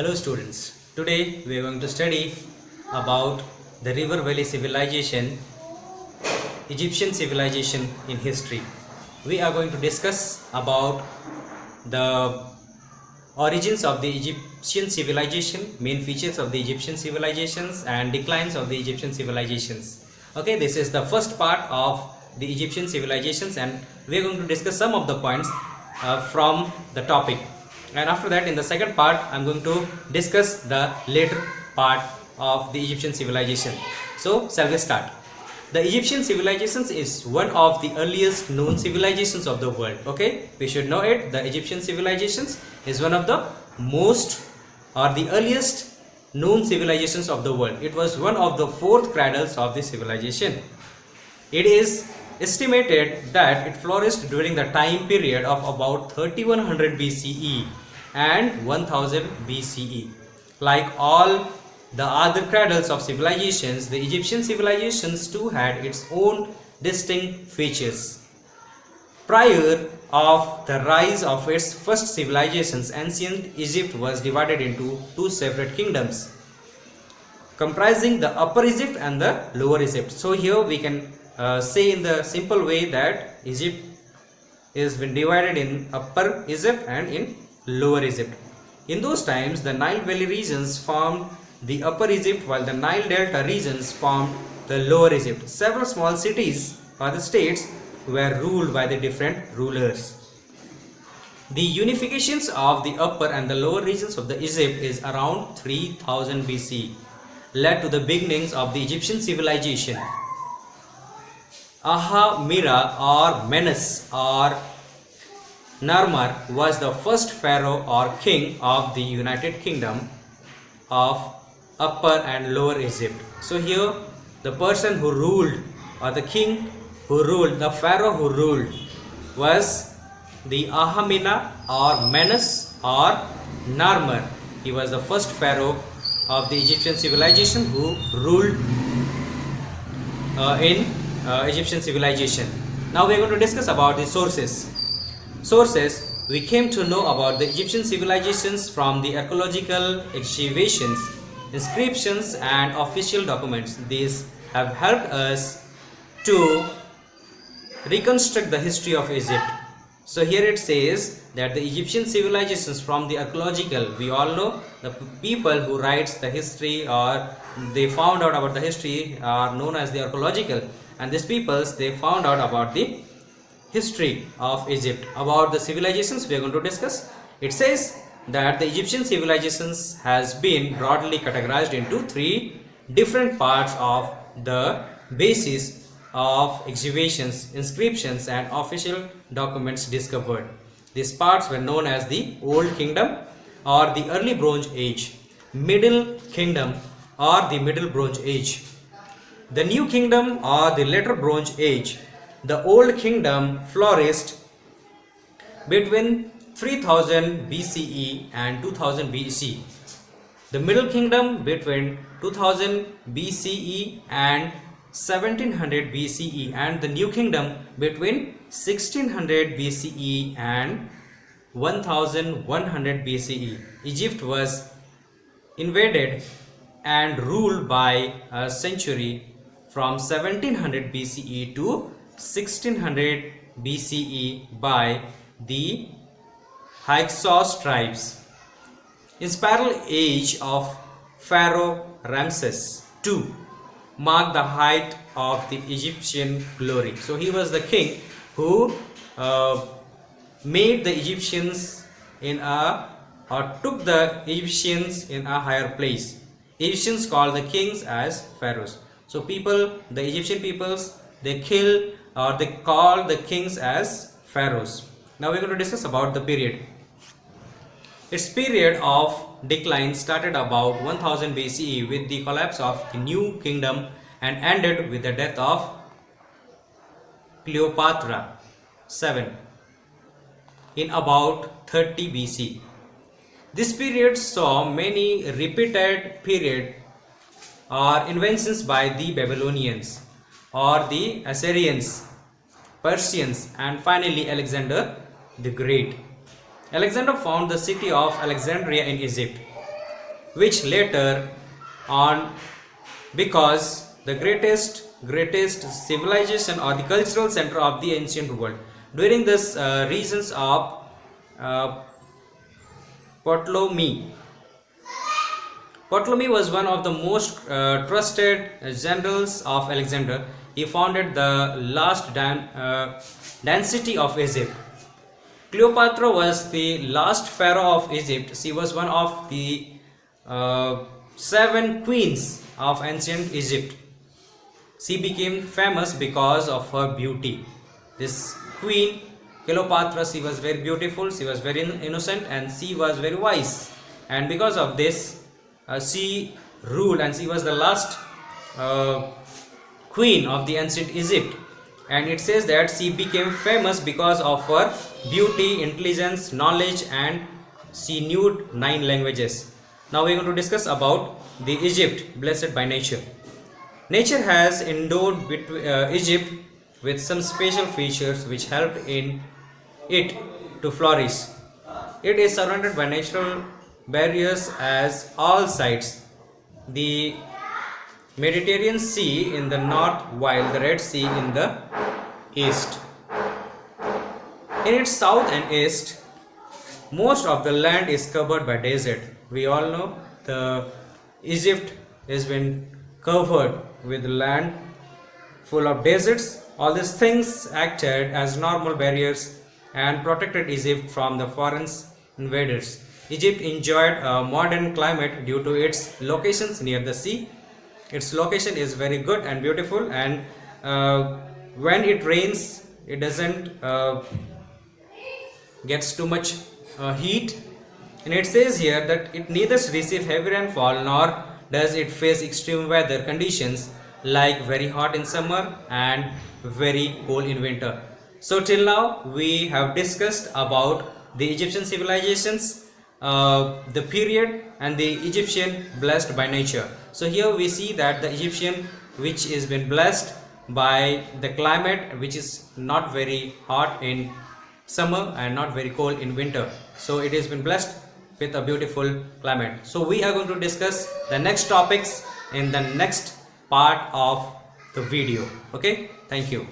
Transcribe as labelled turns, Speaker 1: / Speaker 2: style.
Speaker 1: Hello students, today we are going to study about the River Valley Civilization, Egyptian civilization in history. We are going to discuss about the origins of the Egyptian civilization, main features of the Egyptian civilizations and declines of the Egyptian civilizations. Okay, this is the first part of the Egyptian civilizations and we are going to discuss some of the points from the topic. And after that, in the second part, I am going to discuss the later part of the Egyptian civilization. So, shall we start? The Egyptian civilizations is one of the earliest known civilizations of the world. Okay, we should know it. The Egyptian civilizations is one of the most or the earliest known civilizations of the world. It was one of the fourth cradles of the civilization. It is estimated that it flourished during the time period of about 3100 BCE and 1000 BCE. Like all the other cradles of civilizations, the Egyptian civilizations too had its own distinct features. Prior of the rise of its first civilizations, ancient Egypt was divided into two separate kingdoms, comprising the Upper Egypt and the Lower Egypt. So here we can say in the simple way that Egypt is been divided in Upper Egypt and in Lower Egypt. In those times, the Nile Valley regions formed the Upper Egypt while the Nile Delta regions formed the Lower Egypt. Several small cities or the states were ruled by the different rulers. The unifications of the upper and the lower regions of the Egypt is around 3000 BC, led to the beginnings of the Egyptian civilization. Ahamira or Menes or Narmer was the first pharaoh or king of the United Kingdom of Upper and Lower Egypt. So here the person who ruled or the king who ruled, the pharaoh who ruled was the Ahamina or Menes or Narmer. He was the first pharaoh of the Egyptian civilization who ruled in Egyptian civilization. Now we are going to discuss about the sources. We came to know about the Egyptian civilizations from the archaeological excavations, inscriptions and official documents. These have helped us to reconstruct the history of Egypt. So here it says that the Egyptian civilizations from the archaeological, we all know the people who writes the history or they found out about the history are known as the archaeological, and these peoples they found out about the history of Egypt. About the civilizations we are going to discuss. It says that the Egyptian civilizations has been broadly categorized into three different parts of the basis of excavations, inscriptions and official documents discovered. These parts were known as the Old Kingdom or the Early Bronze Age, Middle Kingdom or the Middle Bronze Age, the New Kingdom or the Later Bronze Age. The Old Kingdom flourished between 3000 BCE and 2000 BC. The Middle Kingdom between 2000 BCE and 1700 BCE, and the New Kingdom between 1600 BCE and 1100 BCE. Egypt was invaded and ruled by a century from 1700 BCE to 1600 BCE by the Hyksos tribes. Inspiral age of Pharaoh Ramses II marked the height of the Egyptian glory. So he was the king who made the Egyptians took the Egyptians in a higher place. Egyptians called the kings as pharaohs. So the Egyptian peoples, they kill or they call the kings as pharaohs. Now we are going to discuss about the period. Its period of decline started about 1000 BCE with the collapse of the New Kingdom and ended with the death of Cleopatra VII in about 30 BC. This period saw many repeated period or inventions by the Babylonians or the Assyrians, Persians and finally Alexander the Great. Alexander found the city of Alexandria in Egypt. which later on because the greatest civilization or the cultural center of the ancient world. During this reasons of uh, Ptolemy. Ptolemy was one of the most trusted generals of Alexander. He founded the last dynasty of Egypt. Cleopatra was the last pharaoh of Egypt. She was one of the 7 queens of ancient Egypt. She became famous because of her beauty. This queen Cleopatra, she was very beautiful, she was very innocent, and she was very wise. And because of this, she ruled, and she was the last queen of the ancient Egypt. And it says that she became famous because of her beauty, intelligence, knowledge, and she knew 9 languages. Now we are going to discuss about the Egypt blessed by nature. Nature has endowed Egypt with some special features which helped in it to flourish. It is surrounded by natural barriers as all sides. The Mediterranean Sea in the north while the Red Sea in the east. In its south and east, most of the land is covered by desert. We all know the Egypt has been covered with land full of deserts. All these things acted as normal barriers and protected Egypt from the foreign invaders. Egypt enjoyed a modern climate due to its locations near the sea. Its location is very good and beautiful, and when it rains, it doesn't gets too much heat. And it says here that it neither receives heavy rainfall nor does it face extreme weather conditions like very hot in summer and very cold in winter. So till now we have discussed about the Egyptian civilizations, the period, and the Egyptian blessed by nature. So here we see that the Egyptian which is been blessed by the climate which is not very hot in summer and not very cold in winter. So it has been blessed with a beautiful climate. So we are going to discuss the next topics in the next part of the video. Okay, thank you.